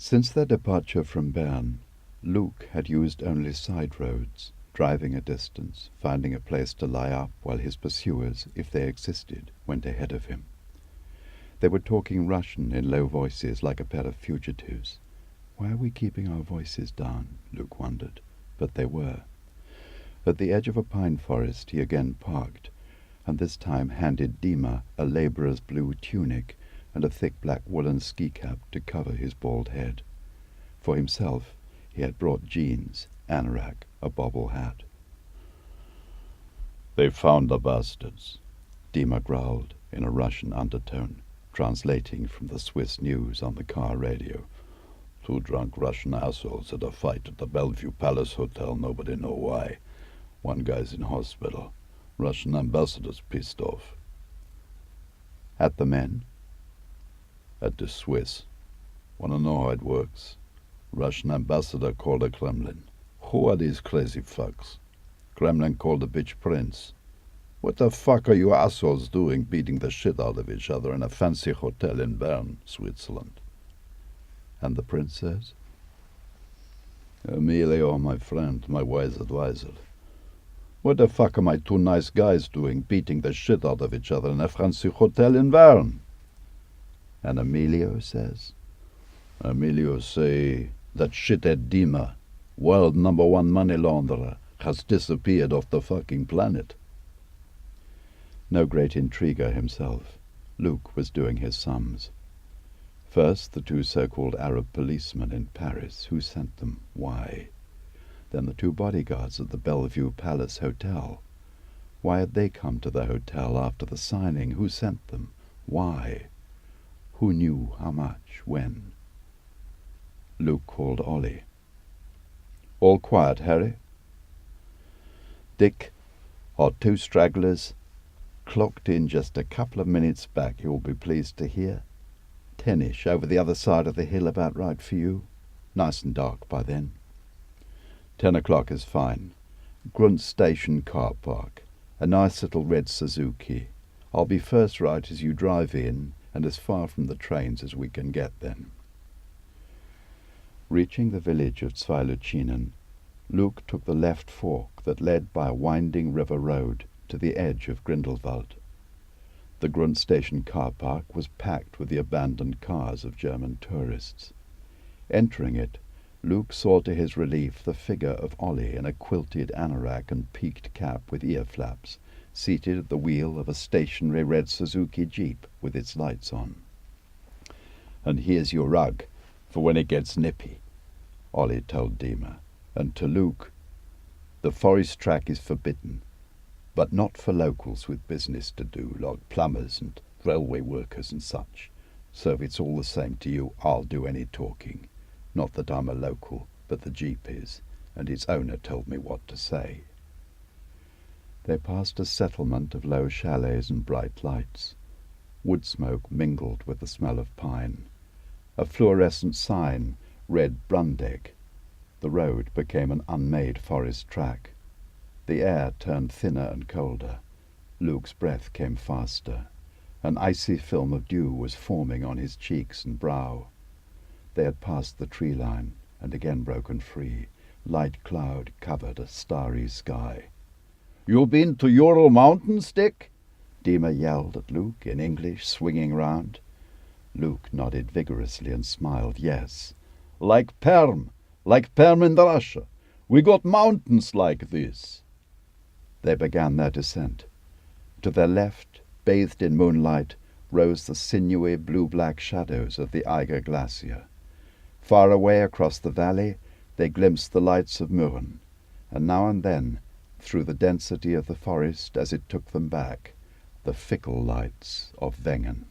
Since their departure from Bern, Luke had used only side roads, driving a distance, finding a place to lie up while his pursuers, if they existed, went ahead of him. They were talking Russian in low voices like a pair of fugitives. Why are we keeping our voices down? Luke wondered, but they were. At the edge of a pine forest he again parked, and this time handed Dima a labourer's blue tunic and a thick black woolen ski cap to cover his bald head. For himself he had brought jeans, anorak, a bobble hat. "They found the bastards," Dima growled in a Russian undertone, translating from the Swiss news on the car radio. "Two drunk Russian assholes had a fight at the Bellevue Palace Hotel, nobody know why. One guy's in hospital. Russian ambassador's pissed off." "At the men?" "At the Swiss. Wanna know how it works? Russian ambassador called the Kremlin. Who are these crazy fucks? Kremlin called the bitch prince. What the fuck are you assholes doing beating the shit out of each other in a fancy hotel in Bern, Switzerland?" "And the prince says?" "Emilio, my friend, my wise advisor. What the fuck are my two nice guys doing beating the shit out of each other in a fancy hotel in Bern?" "And Emilio says?" "Emilio say that shithead Dima, world #1 money launderer, has disappeared off the fucking planet." No great intriguer himself, Luke was doing his sums. First, the two so-called Arab policemen in Paris. Who sent them? Why? Then the two bodyguards at the Bellevue Palace Hotel. Why had they come to the hotel after the signing? Who sent them? Why? Who knew how much? When? Luke called Ollie. "All quiet, Harry?" "Dick, our two stragglers clocked in just a couple of minutes back, you'll be pleased to hear. 10ish, over the other side of the hill, about right for you? Nice and dark by then." 10 o'clock is fine. Grunt Station car park. A nice little red Suzuki. I'll be first right as you drive in, and as far from the trains as we can get then." Reaching the village of Zweiluchinen, Luke took the left fork that led by a winding river road to the edge of Grindelwald. The Grunt Station car park was packed with the abandoned cars of German tourists. Entering it, Luke saw to his relief the figure of Ollie in a quilted anorak and peaked cap with ear flaps, seated at the wheel of a stationary red Suzuki Jeep with its lights on. "And here's your rug, for when it gets nippy," Ollie told Dima, and to Luke, "The forest track is forbidden, but not for locals with business to do, like plumbers and railway workers and such. So if it's all the same to you, I'll do any talking. Not that I'm a local, but the Jeep is, and its owner told me what to say." They passed a settlement of low chalets and bright lights. Wood smoke mingled with the smell of pine. A fluorescent sign read Brundegg. The road became an unmade forest track. The air turned thinner and colder. Luke's breath came faster. An icy film of dew was forming on his cheeks and brow. They had passed the tree line and again broken free. Light cloud covered a starry sky. "You been to Ural Mountains, Dick?" Dima yelled at Luke in English, swinging round. Luke nodded vigorously and smiled. "Yes." Like Perm in Russia. We got mountains like this." They began their descent. To their left, bathed in moonlight, rose the sinewy blue-black shadows of the Eiger glacier. Far away across the valley they glimpsed the lights of Mürren, and now and then, through the density of the forest as it took them back, the fickle lights of Wengen.